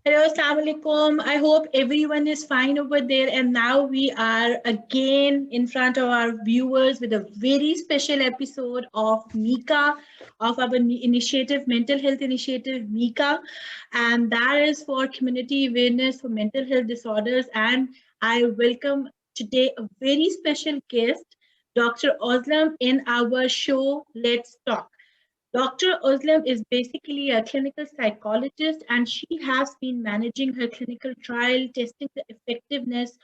Hello, Assalamu alaikum. I hope everyone is fine over there. And now we are again in front of our viewers with a very special episode of Mika, of our initiative, mental health initiative, Mika. And that is for community awareness for mental health disorders. And I welcome today a very special guest, Dr. Ozlem, in our show, Let's Talk. Dr. Ozlem is basically a clinical psychologist, and she has been managing her clinical trial, testing the effectiveness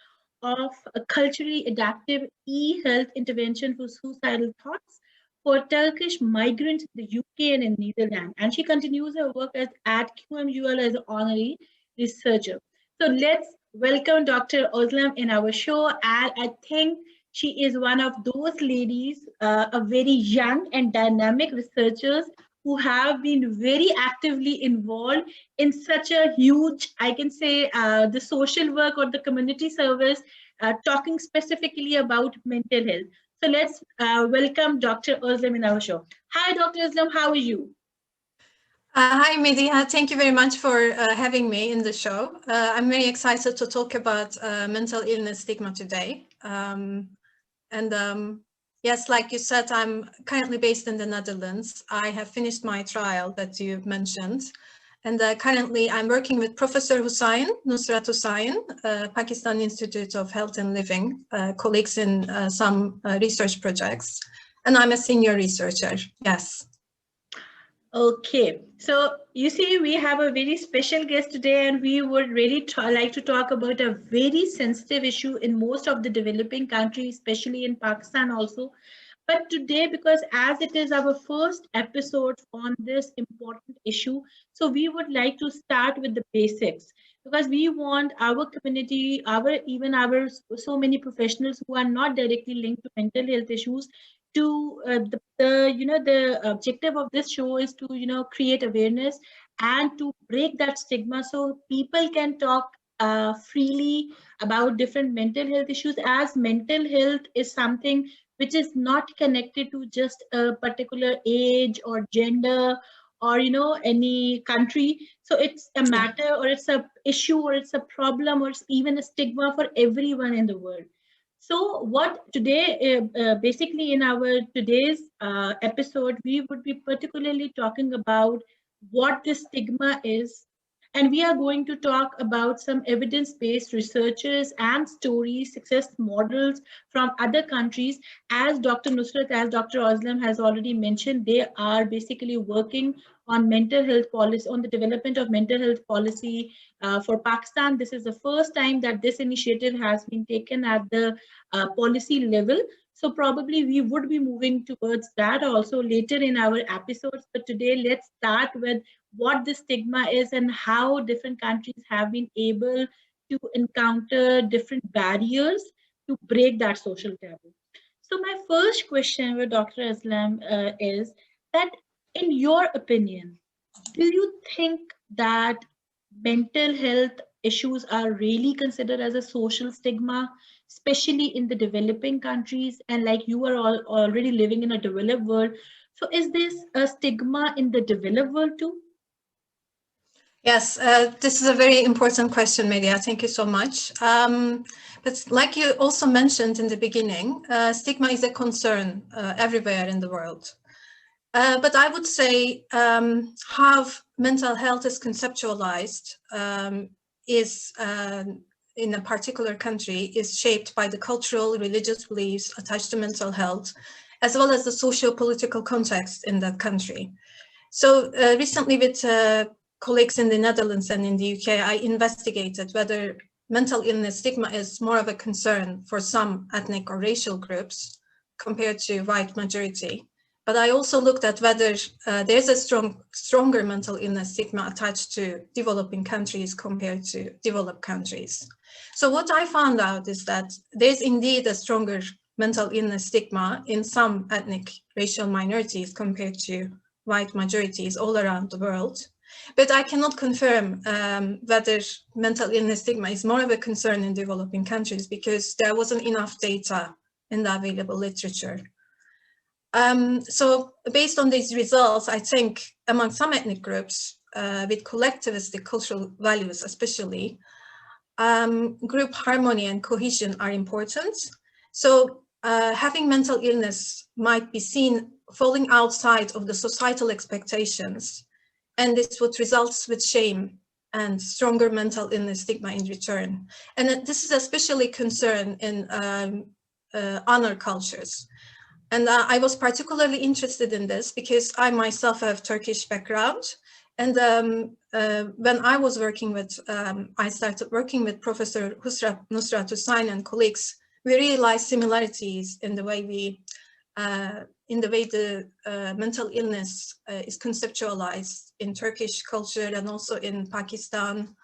of a culturally adaptive e-health intervention for suicidal thoughts for Turkish migrants in the UK and in Netherlands. And she continues her work at QMUL as an honorary researcher. So let's welcome Dr. Ozlem in our show. And I think she is one of those ladies, a very young and dynamic researchers who have been very actively involved in such a huge, I can say, the social work or the community service, talking specifically about mental health. So let's welcome Dr. Ozlem in our show. Hi, Dr. Ozlem, how are you? Hi, Medina. Thank you very much for having me in the show. I'm very excited to talk about mental illness stigma today. Yes, like you said, I'm currently based in the Netherlands. I have finished my trial that you mentioned. And currently I'm working with Professor Nusrat Hussain, Pakistan Institute of Health and Living, colleagues in some research projects. And I'm a senior researcher, yes. Okay, so you see, we have a very special guest today, and we would really like to talk about a very sensitive issue in most of the developing countries, especially in Pakistan also. But today, because as it is our first episode on this important issue, so we would like to start with the basics because we want our community, our so many professionals who are not directly linked to mental health issues to the objective of this show is to create awareness and to break that stigma so people can talk freely about different mental health issues, as mental health is something which is not connected to just a particular age or gender or any country. So it's a matter, or it's a issue, or it's a problem, or it's even a stigma for everyone in the world. So, what today, basically in our today's episode, we would be particularly talking about what this stigma is. And we are going to talk about some evidence based researches and stories, success models from other countries. As Dr. Nusrat, as Dr. Ozlem has already mentioned, they are basically working on mental health policy, on the development of mental health policy for Pakistan. This is the first time that this initiative has been taken at the policy level. So probably we would be moving towards that also later in our episodes. But today, let's start with what the stigma is and how different countries have been able to encounter different barriers to break that social taboo. So my first question with Dr. Islam is that, in your opinion, do you think that mental health issues are really considered as a social stigma, especially in the developing countries? And like you are all already living in a developed world. So is this a stigma in the developed world too? Yes, this is a very important question, Media. Thank you so much. But like you also mentioned in the beginning, stigma is a concern everywhere in the world. But I would say how mental health is conceptualized is in a particular country is shaped by the cultural, religious beliefs attached to mental health, as well as the socio-political context in that country. So recently with colleagues in the Netherlands and in the UK, I investigated whether mental illness stigma is more of a concern for some ethnic or racial groups compared to white majority. But I also looked at whether there's a stronger mental illness stigma attached to developing countries compared to developed countries. So what I found out is that there's indeed a stronger mental illness stigma in some ethnic racial minorities compared to white majorities all around the world. But I cannot confirm whether mental illness stigma is more of a concern in developing countries because there wasn't enough data in the available literature. So based on these results, I think among some ethnic groups, with collectivistic cultural values especially, group harmony and cohesion are important. So having mental illness might be seen falling outside of the societal expectations, and this would result with shame and stronger mental illness stigma in return. And this is especially concern in honor cultures. And I was particularly interested in this because I myself have Turkish background. And when I was working with, I started working with Professor Nusrat Hussain and colleagues, we realized similarities in the way the mental illness is conceptualized in Turkish culture and also in Pakistan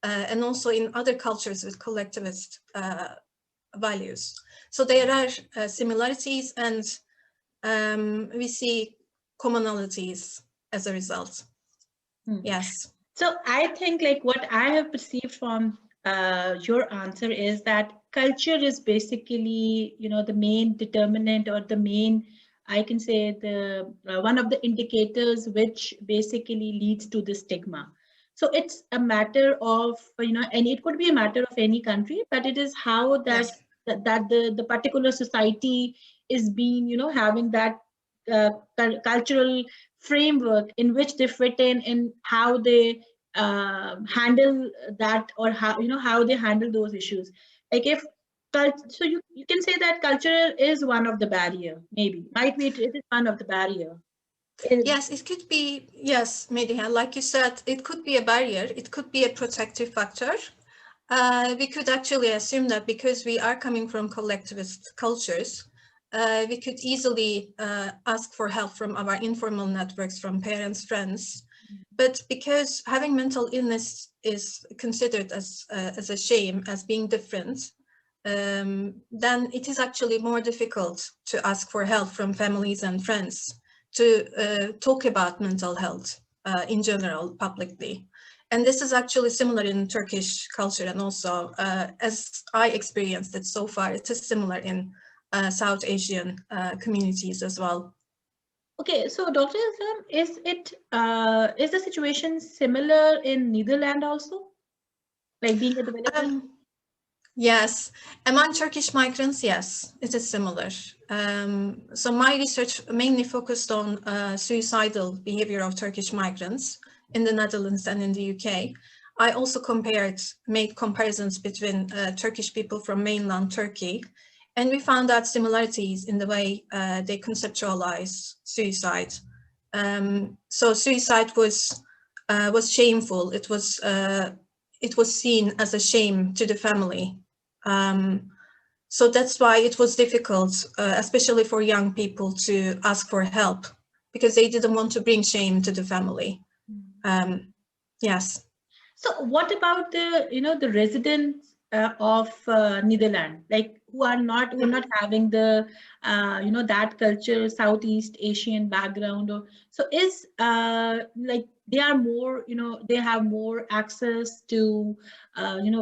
and also in other cultures with collectivist values. So there are similarities, and we see commonalities as a result. Yes. So I think like what I have perceived from your answer is that culture is basically, the main determinant, or the main, I can say, the one of the indicators which basically leads to the stigma. So it's a matter of, and it could be a matter of any country, but it is how that Yes. that the particular society is being, having that cultural framework in which they fit in, and how they handle that, or how they handle those issues. Like if so you can say that culture is one of the barrier, maybe might be, it is one of the barrier. Yes, it could be, yes, Mediha, like you said, it could be a barrier, it could be a protective factor. We could actually assume that because we are coming from collectivist cultures, we could easily ask for help from our informal networks, from parents, friends. But because having mental illness is considered as a shame, as being different, then it is actually more difficult to ask for help from families and friends to talk about mental health in general publicly. And this is actually similar in Turkish culture, and also as I experienced it so far, it is similar in South Asian communities as well. Okay, so Dr. Islam, is the situation similar in Netherlands also, like being a developed? Yes, among Turkish migrants, yes, it is similar. So my research mainly focused on suicidal behavior of Turkish migrants in the Netherlands and in the UK. I also made comparisons between Turkish people from mainland Turkey, and we found out similarities in the way they conceptualize suicide. So suicide was shameful. It was seen as a shame to the family. So that's why it was difficult, especially for young people, to ask for help, because they didn't want to bring shame to the family. Yes. So what about the residents of Netherlands, like who are not having the that culture, Southeast Asian background, or so is like they are more, they have more access to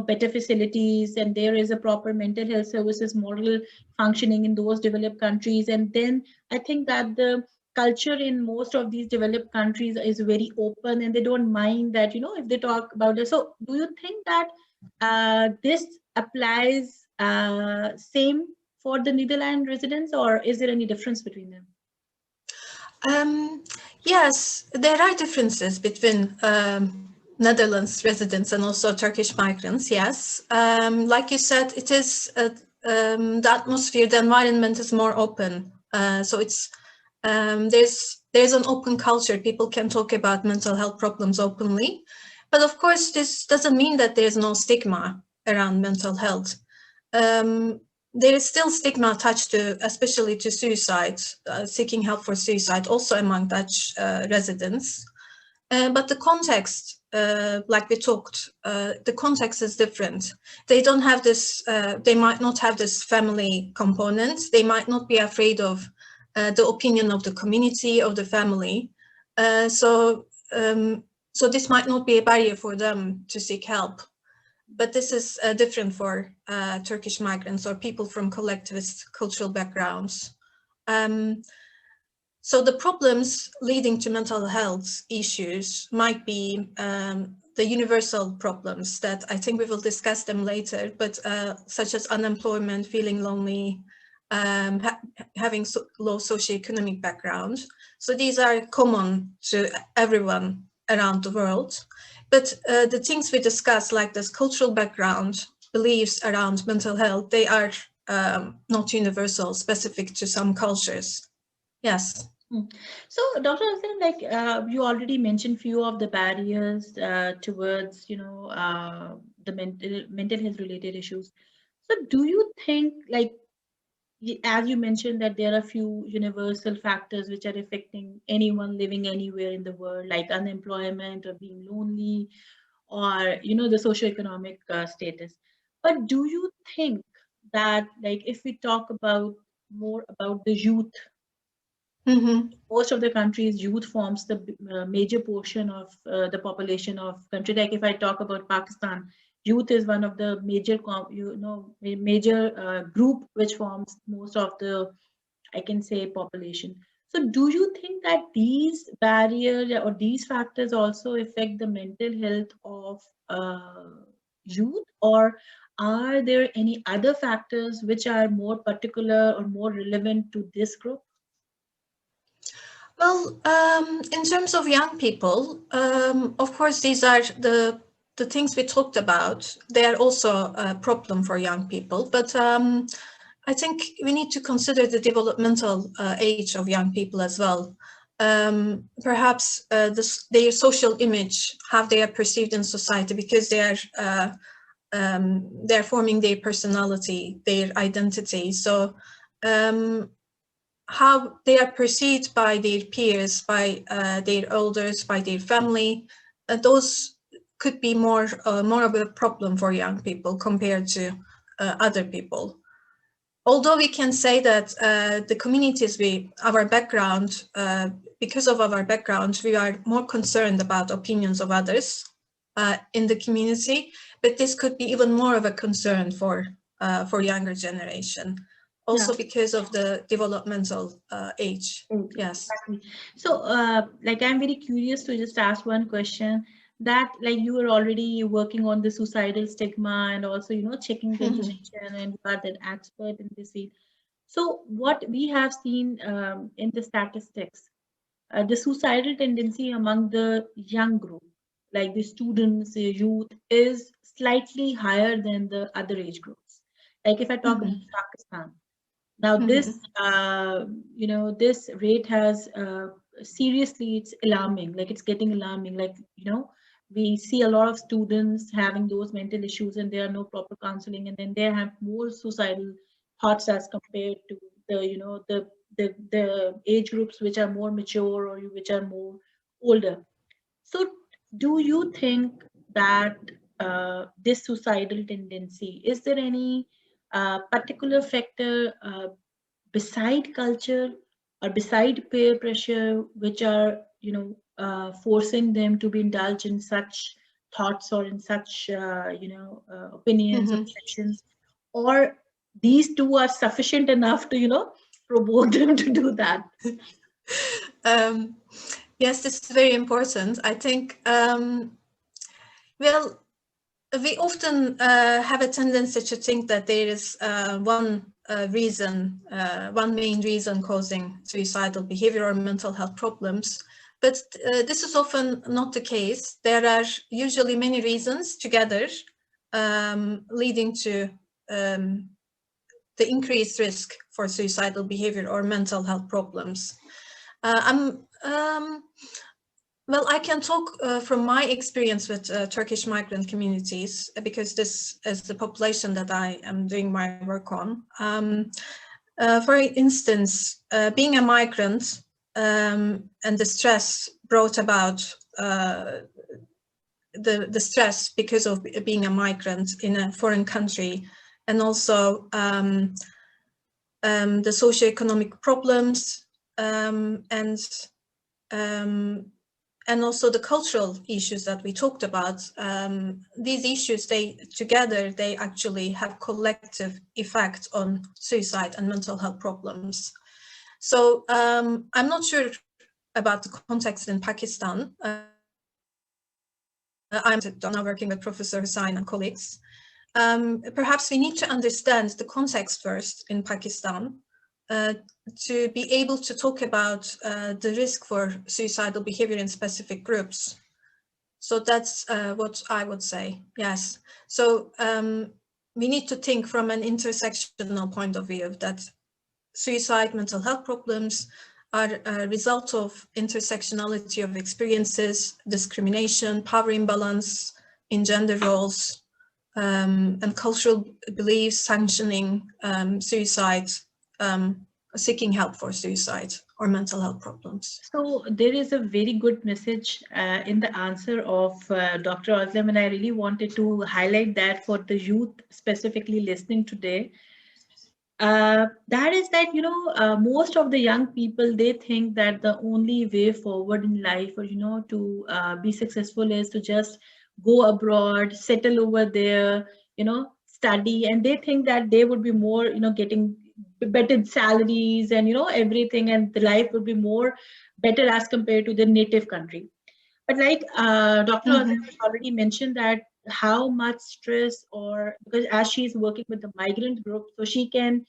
better facilities, and there is a proper mental health services model functioning in those developed countries. And then I think that the culture in most of these developed countries is very open, and they don't mind that, if they talk about it. So do you think that this applies same for the Netherlands residents, or is there any difference between them? Yes, there are differences between Netherlands residents and also Turkish migrants, yes. Like you said, it is the atmosphere, the environment is more open. So it's there's an open culture. People can talk about mental health problems openly. But of course, this doesn't mean that there's no stigma around mental health. There is still stigma attached to, especially to suicide, seeking help for suicide, also among Dutch residents. But the context, like we talked, the context is different. They don't have this, they might not have this family component. They might not be afraid of the opinion of the community, of the family. So this might not be a barrier for them to seek help. But this is different for Turkish migrants or people from collectivist cultural backgrounds. So the problems leading to mental health issues might be the universal problems that I think we will discuss them later, but such as unemployment, feeling lonely, having low socioeconomic background. So these are common to everyone around the world. But the things we discuss, like this cultural background, beliefs around mental health, they are not universal, specific to some cultures. Yes. So, Dr. Ozlem, like you already mentioned few of the barriers towards, the mental health related issues. So, do you think, like, as you mentioned, that there are few universal factors which are affecting anyone living anywhere in the world, like unemployment or being lonely, or the socioeconomic status. But do you think that, like, if we talk about more about the youth, Mm-hmm. most of the countries, youth forms the major portion of the population of country. Like if I talk about Pakistan, youth is one of the major, major group which forms most of the, I can say, population. So do you think that these barriers or these factors also affect the mental health of youth, or are there any other factors which are more particular or more relevant to this group? Well, in terms of young people, of course, these are the things we talked about. They are also a problem for young people, but I think we need to consider the developmental age of young people as well. Perhaps their social image, how they are perceived in society, because they're forming their personality, their identity. So how they are perceived by their peers, by their elders, by their family, those could be more of a problem for young people compared to other people. Although we can say that the communities our background, because of our background, we are more concerned about opinions of others in the community, but this could be even more of a concern for younger generation, Yeah. also because of the developmental age. Yes. Exactly. So, like, I'm very curious to just ask one question that, like, you were already working on the suicidal stigma and also, checking the Mhm. education, and you are the expert in this field. So, what we have seen in the statistics, the suicidal tendency among the young group, like the students, the youth, is slightly higher than the other age groups. Like, if I talk about Mhm. Pakistan, now, this, Mhm. this rate has seriously, it's alarming. Like it's getting alarming. Like we see a lot of students having those mental issues, and there are no proper counseling, and then they have more suicidal thoughts as compared to the, the age groups which are more mature or which are more older. So, do you think that this suicidal tendency, is there any particular factor beside culture or beside peer pressure which are, forcing them to be indulged in such thoughts or in such, opinions or Mhm. perceptions, or these two are sufficient enough to, provoke them to do that? Um, yes, this is very important. I think, well, we often have a tendency to think that there is one main reason causing suicidal behavior or mental health problems. But this is often not the case. There are usually many reasons together leading to the increased risk for suicidal behavior or mental health problems. Well, I can talk from my experience with Turkish migrant communities because this is the population that I am doing my work on. For instance, being a migrant and the stress brought about the stress because of being a migrant in a foreign country, and also the socioeconomic problems um, and also the cultural issues that we talked about. These issues, they actually have collective effect on suicide and mental health problems. So I'm not sure about the context in Pakistan. I'm now working with Professor Hussain and colleagues. Perhaps we need to understand the context first in Pakistan to be able to talk about the risk for suicidal behavior in specific groups. So that's what I would say, yes. So we need to think from an intersectional point of view that suicide, mental health problems are a result of intersectionality of experiences, discrimination, power imbalance in gender roles, and cultural beliefs sanctioning suicide, seeking help for suicide or mental health problems. So there is a very good message in the answer of Dr. Ozlem, and I really wanted to highlight that for the youth specifically listening today. That is that, most of the young people, they think that the only way forward in life, or to be successful, is to just go abroad, settle over there, study, and they think that they would be more, getting better salaries and everything, and the life would be more better as compared to their native country. But like Dr. Ozlem has already mentioned that how much stress, or because as she's working with the migrant group, so she can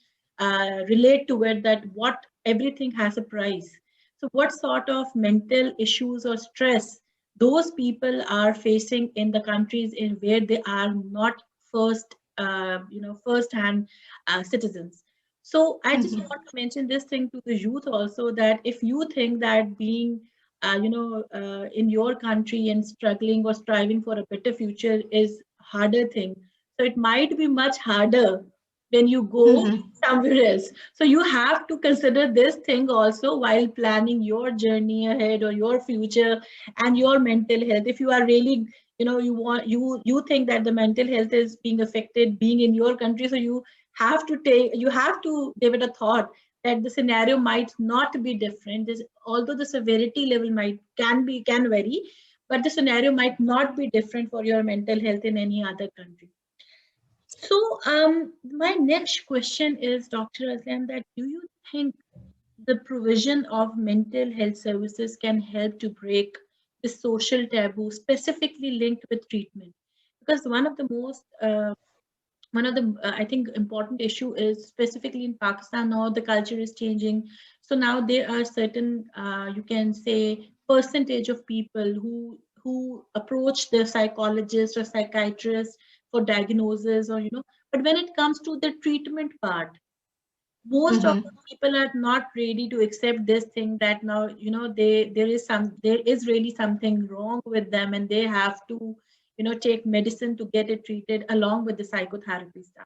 relate to it that what everything has a price. So what sort of mental issues or stress those people are facing in the countries in where they are not first hand citizens. So I just want to mention this thing to the youth also, that if you think that being in your country and struggling or striving for a better future is harder thing. So it might be much harder when you go somewhere else. So you have to consider this thing also while planning your journey ahead or your future and your mental health. If you are really, you think that the mental health is being affected being in your country, so you have to give it a thought that the scenario might not be different. Although the severity level can vary, but the scenario might not be different for your mental health in any other country. So my next question is, Dr. Ozlem, that do you think the provision of mental health services can help to break the social taboo specifically linked with treatment? Because one of the I think important issue is specifically in Pakistan now the culture is changing. So now there are certain you can say percentage of people who approach the psychologist or psychiatrist for diagnosis, or but when it comes to the treatment part, most of the people are not ready to accept this thing that now there is really something wrong with them, and they have to take medicine to get it treated along with the psychotherapy stuff.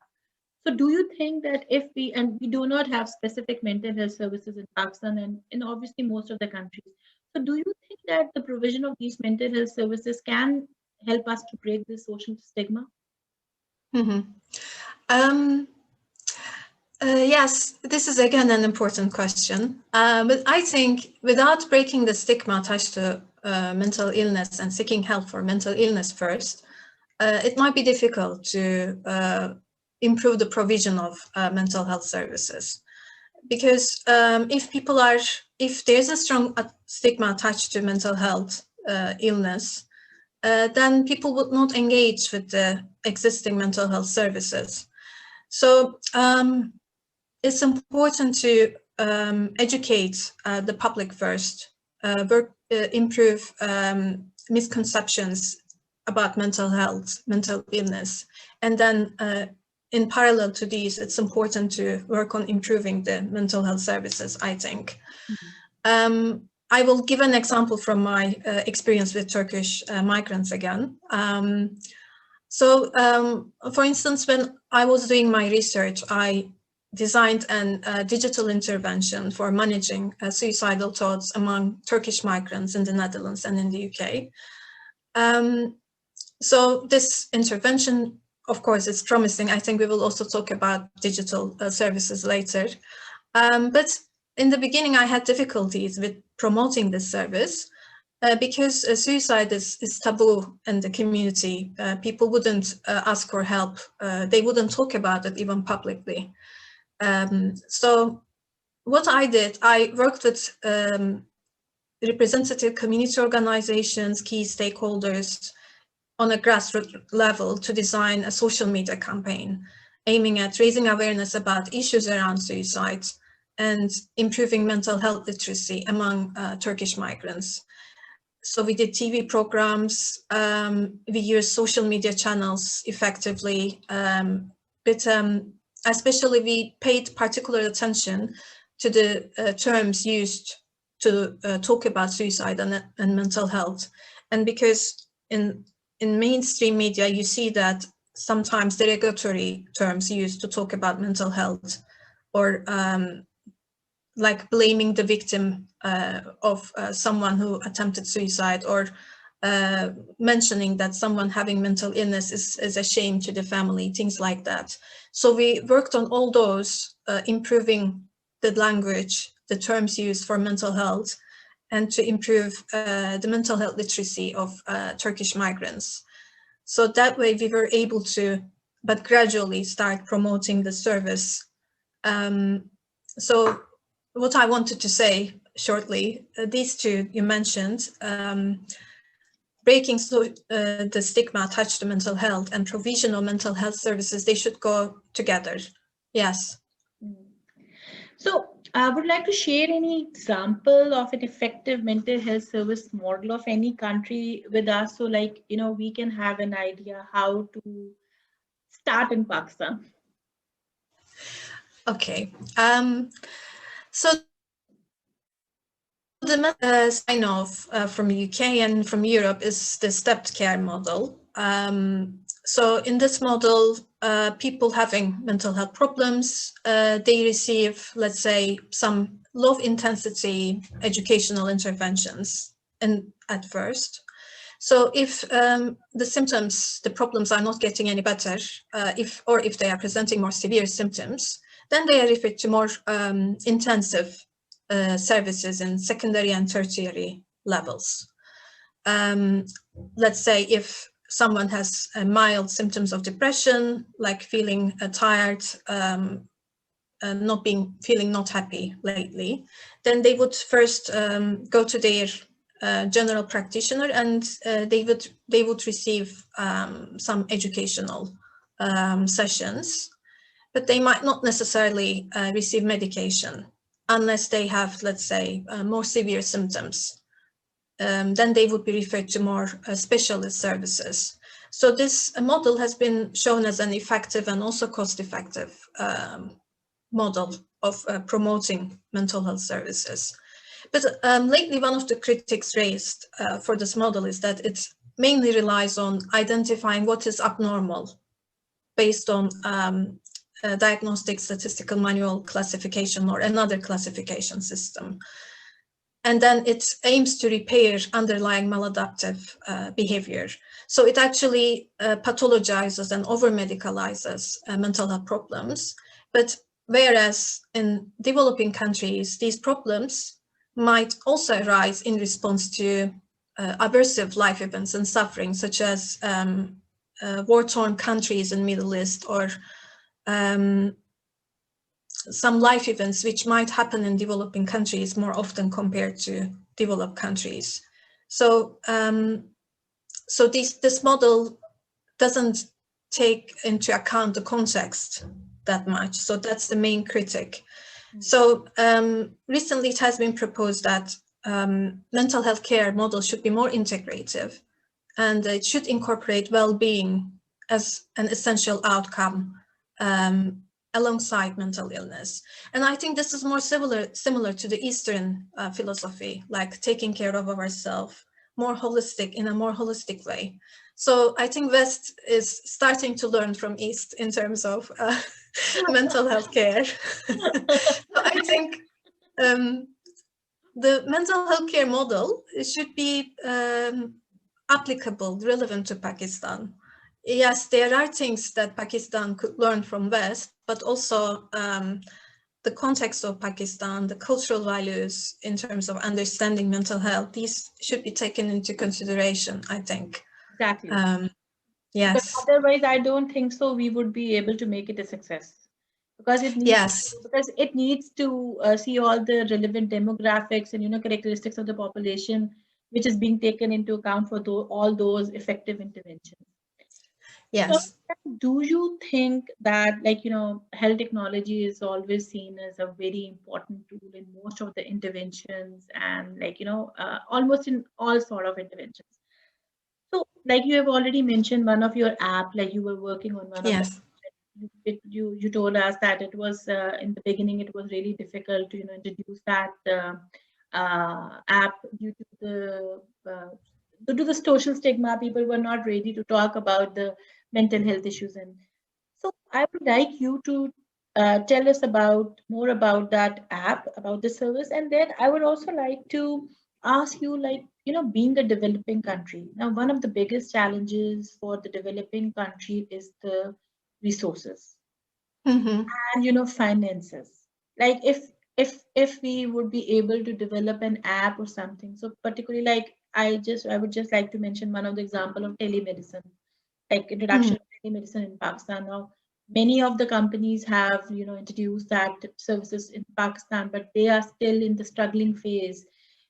So do you think that if we do not have specific mental health services in Pakistan and in obviously most of the countries, so do you think that the provision of these mental health services can help us to break this social stigma? Yes, this is again an important question. But I think without breaking the stigma attached to mental illness and seeking help for mental illness first, it might be difficult to improve the provision of mental health services. Because if there's a strong stigma attached to mental health illness, then people would not engage with the existing mental health services. So it's important to educate the public first, improve misconceptions about mental health, mental illness, and then in parallel to these, it's important to work on improving the mental health services, I think. I will give an example from my experience with Turkish migrants again. For instance, when I was doing my research, I designed a digital intervention for managing suicidal thoughts among Turkish migrants in the Netherlands and in the UK. So this intervention, of course, is promising. I think we will also talk about digital services later. But in the beginning, I had difficulties with promoting this service because suicide is taboo in the community. People wouldn't ask for help. They wouldn't talk about it even publicly. So what I did, I worked with representative community organizations, key stakeholders on a grassroots level to design a social media campaign aiming at raising awareness about issues around suicide and improving mental health literacy among Turkish migrants. So we did TV programs, we used social media channels effectively, but especially we paid particular attention to the terms used to talk about suicide and mental health. And because in mainstream media, you see that sometimes derogatory terms used to talk about mental health, or like blaming the victim of someone who attempted suicide, or mentioning that someone having mental illness is a shame to the family, things like that. So we worked on all those, improving the language, the terms used for mental health, and to improve the mental health literacy of Turkish migrants. So that way we were able to, but gradually start promoting the service. So what I wanted to say shortly, these two you mentioned, breaking the stigma attached to mental health and provision of mental health services, they should go together. Yes. So I would like to share any example of an effective mental health service model of any country with us. So like, we can have an idea how to start in Pakistan. Okay. So the sign-off from UK and from Europe is the stepped care model. So in this model, people having mental health problems, they receive, let's say, some low intensity educational interventions at first. So if the symptoms, the problems are not getting any better, if they are presenting more severe symptoms, then they are referred to more intensive services in secondary and tertiary levels. Let's say if someone has mild symptoms of depression, like feeling tired, feeling not happy lately, then they would first go to their general practitioner, and they would receive some educational sessions, but they might not necessarily receive medication unless they have, let's say, more severe symptoms. Then they would be referred to more specialist services. So this model has been shown as an effective and also cost-effective model of promoting mental health services. But lately, one of the critics raised for this model is that it mainly relies on identifying what is abnormal based on diagnostic statistical manual classification or another classification system. And then it aims to repair underlying maladaptive behavior. So it actually pathologizes and over-medicalizes mental health problems. But whereas in developing countries, these problems might also arise in response to aversive life events and suffering, such as war-torn countries in Middle East, or some life events which might happen in developing countries more often compared to developed countries. So, this model doesn't take into account the context that much. So that's the main critic. So recently it has been proposed that mental health care model should be more integrative, and it should incorporate well-being as an essential outcome alongside mental illness. And I think this is more similar to the Eastern philosophy, like taking care of ourselves, more holistic, in a more holistic way. So I think West is starting to learn from East in terms of mental health care. So I think the mental health care model should be applicable, relevant to Pakistan. Yes, there are things that Pakistan could learn from West, but also the context of Pakistan, the cultural values in terms of understanding mental health, these should be taken into consideration, I think. Exactly. Yes. But otherwise, I don't think so we would be able to make it a success. because it needs Yes. to see all the relevant demographics and characteristics of the population, which is being taken into account for all those effective interventions. So, Yes. do you think that, like, health technology is always seen as a very important tool in most of the interventions, and, like, almost in all sort of interventions? So, like you have already mentioned, one of your app, like you were working on one of the, Yes. you told us that it was in the beginning it was really difficult to introduce that app due to the social stigma. People were not ready to talk about the mental health issues. And so I would like you to tell us about more about that app, about the service, and then I would also like to ask you, like, being a developing country. Now, one of the biggest challenges for the developing country is the resources Mm-hmm. and finances. Like, if we would be able to develop an app or something, so particularly, like, I would just like to mention one of the example of telemedicine, like Mm-hmm. introduction of telemedicine in Pakistan. Now, many of the companies have introduced that services in Pakistan, but they are still in the struggling phase,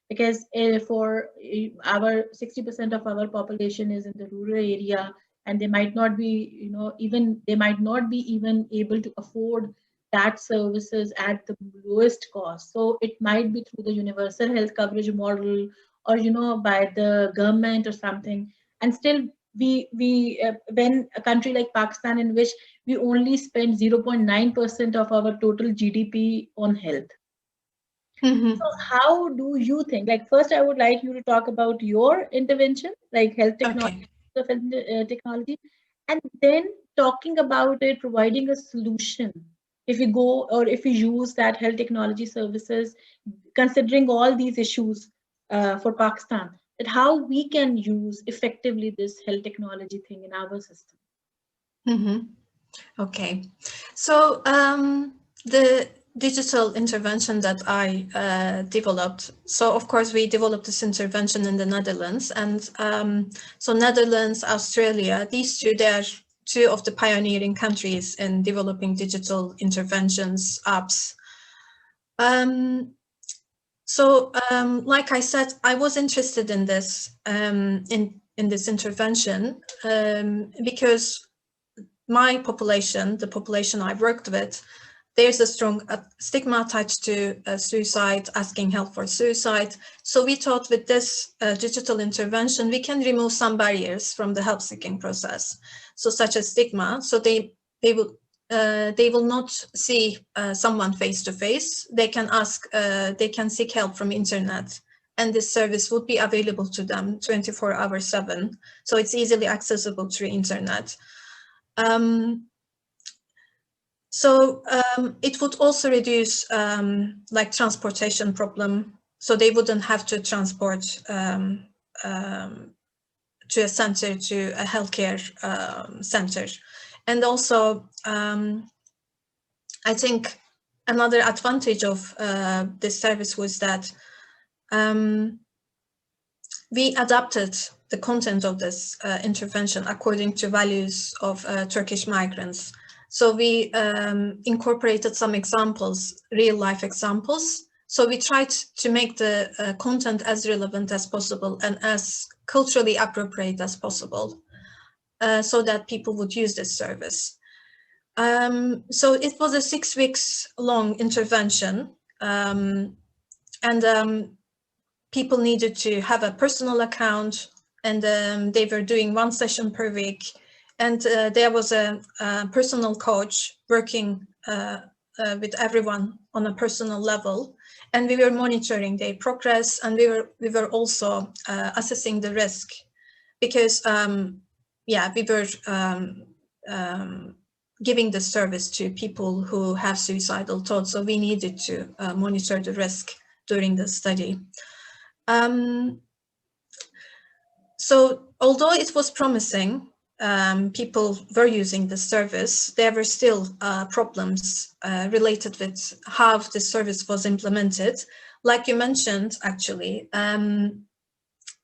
because for our 60% of our population is in the rural area, and they might not be even they might not be even able to afford that services at the lowest cost. So it might be through the universal health coverage model, or by the government or something. And still, when a country like Pakistan, in which we only spend 0.9% of our total GDP on health. So Mm-hmm. how do you think? Like, first, I would like you to talk about your intervention, like health Okay. technology, technology, and then talking about it, providing a solution. If we go or if we use that health technology services, considering all these issues for Pakistan, that how we can use effectively this health technology thing in our system. Mm-hmm. Okay. So the digital intervention that I developed. So of course we developed this intervention in the Netherlands, and so Netherlands, Australia, these two, they are two of the pioneering countries in developing digital interventions apps. Like I said, I was interested in this in this intervention because my population, the population I worked with, there's a strong stigma attached to suicide, asking help for suicide. So we thought with this digital intervention, we can remove some barriers from the help seeking process. So such as stigma, so they will not see someone face to face. They can ask, they can seek help from internet, and this service would be available to them 24 hours 7. So it's easily accessible through internet. It would also reduce like transportation problem. So they wouldn't have to transport to a center, to a healthcare center. And also, I think another advantage of this service was that we adapted the content of this intervention according to values of Turkish migrants. So we incorporated some examples, real life examples. So we tried to make the content as relevant as possible and as culturally appropriate as possible, so that people would use this service. So it was a 6 weeks long intervention, and people needed to have a personal account, and they were doing 1 session per week. And there was a personal coach working with everyone on a personal level. And we were monitoring their progress, and we were also assessing the risk, because we were giving the service to people who have suicidal thoughts. So we needed to monitor the risk during the study. So although it was promising, people were using the service, there were still problems related with how the service was implemented, like you mentioned, actually.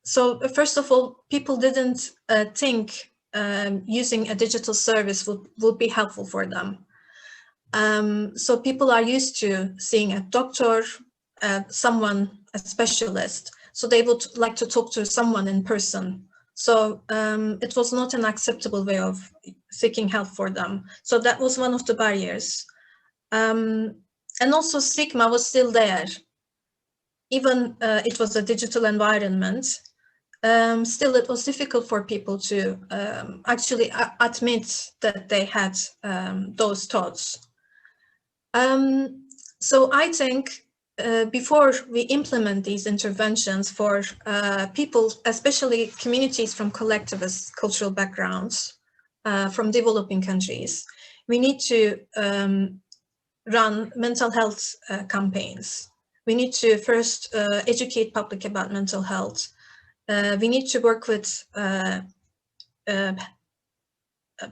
So first of all, people didn't think using a digital service would be helpful for them. So people are used to seeing a doctor, someone, a specialist. So they would like to talk to someone in person. So it was not an acceptable way of seeking help for them. So that was one of the barriers. And also stigma was still there. Even it was a digital environment, still it was difficult for people to actually admit that they had those thoughts. So I think before we implement these interventions for people, especially communities from collectivist cultural backgrounds, from developing countries, we need to run mental health campaigns. We need to first educate public about mental health. We need to work with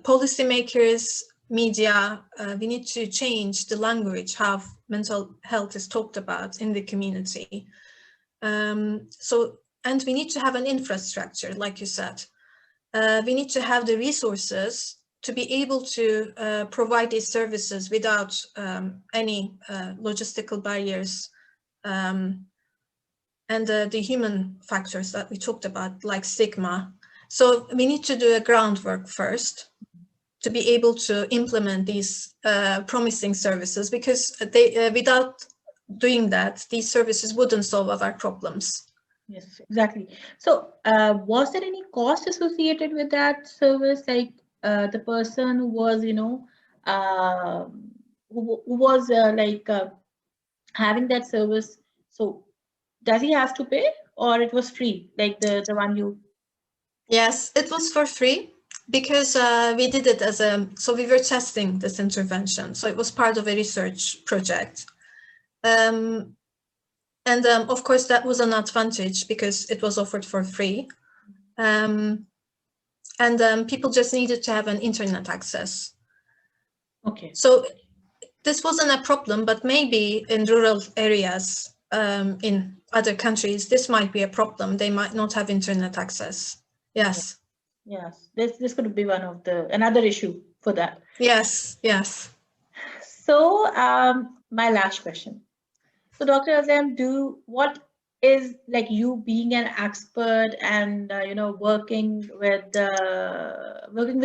policymakers, media. We need to change the language, how mental health is talked about in the community. And we need to have an infrastructure, like you said. We need to have the resources to be able to provide these services without any logistical barriers and the human factors that we talked about, like stigma. So we need to do a groundwork first to be able to implement these promising services, because they, without doing that, these services wouldn't solve our problems. Yes, exactly. So, was there any cost associated with that service? Like the person who was, who was having that service. So, does he have to pay, or it was free, like the one you? Yes, it was for free, because we did it as so we were testing this intervention. So it was part of a research project. And of course, that was an advantage because it was offered for free. And people just needed to have an internet access. Okay. So this wasn't a problem, but maybe in rural areas, in other countries, this might be a problem. They might not have internet access. Yes. Yes, this could be one of the another issue for that. Yes, yes. So, my last question. So, Dr. Ozlem, what is like you being an expert and working with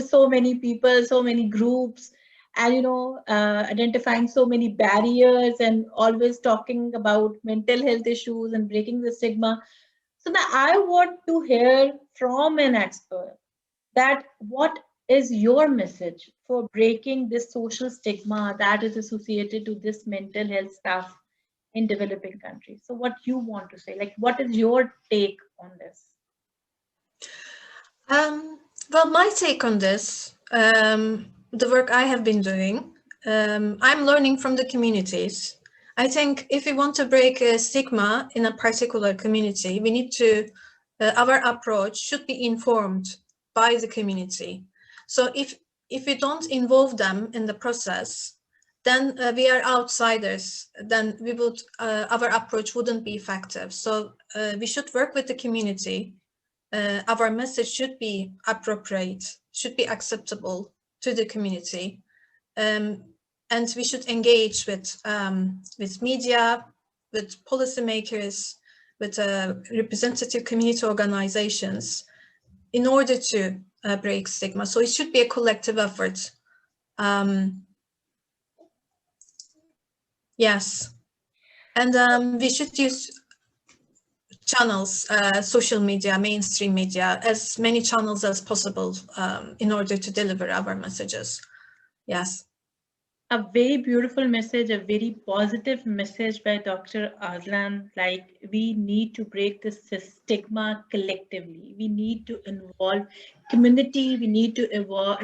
so many people, so many groups, and identifying so many barriers and always talking about mental health issues and breaking the stigma. So now I want to hear from an expert that what is your message for breaking this social stigma that is associated to this mental health stuff in developing countries. So what you want to say, like what is your take on this? Well, my take on this, the work I have been doing, I'm learning from the communities. I think if we want to break a stigma in a particular community, we need to, our approach should be informed by the community. So if we don't involve them in the process, then we are outsiders. Then we would, our approach wouldn't be effective. So we should work with the community. Our message should be appropriate, should be acceptable to the community, and we should engage with media, with policymakers, with representative community organizations, in order to break stigma. So it should be a collective effort. Yes, and we should use channels, social media, mainstream media, as many channels as possible in order to deliver our messages. Yes. A very beautiful message, a very positive message by Dr. Ozlem. Like we need to break this stigma collectively. We need to involve community. We need to involve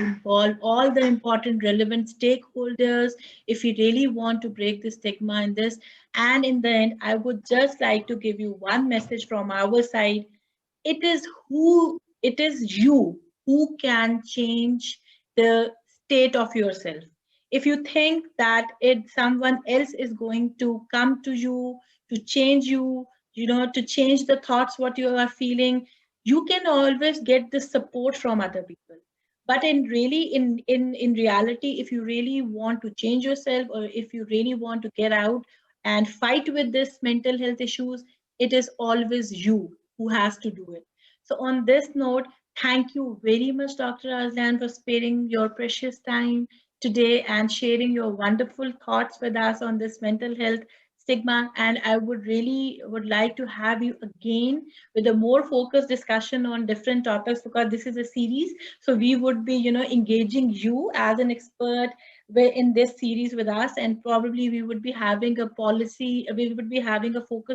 all the important relevant stakeholders if we really want to break the stigma in this. And in the end, I would just like to give you one message from our side. It is you who can change the state of yourself. If you think that someone else is going to come to you to change you, to change the thoughts what you are feeling, you can always get the support from other people. But in reality, if you really want to change yourself, or if you really want to get out and fight with this mental health issues, it is always you who has to do it. So on this note, thank you very much, Dr. Azlan, for sparing your precious time today and sharing your wonderful thoughts with us on this mental health stigma. And I would like to have you again with a more focused discussion on different topics, because this is a series. So we would be, engaging you as an expert in this series with us, and probably we would be having a focus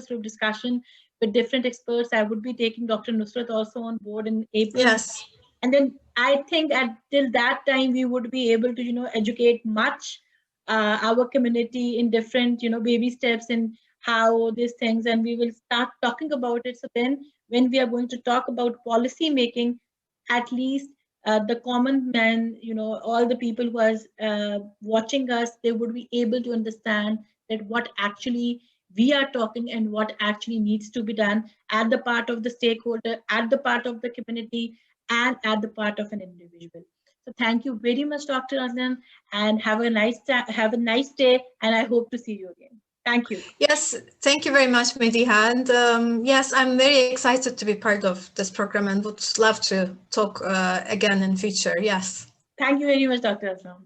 group discussion with different experts. I would be taking Dr. Nusrat also on board in April. Yes. And then I think till that time we would be able to, educate much our community in different, baby steps in how these things, and we will start talking about it. So then when we are going to talk about policy making, at least the common man, all the people who are watching us, they would be able to understand that what actually we are talking and what actually needs to be done at the part of the stakeholder, at the part of the community, and at the part of an individual. So thank you very much, Dr. Azlan, and have a nice day, and I hope to see you again. Thank you. Yes, thank you very much, Mediha. And yes, I'm very excited to be part of this program and would love to talk again in future. Yes. Thank you very much, Dr. Azlan.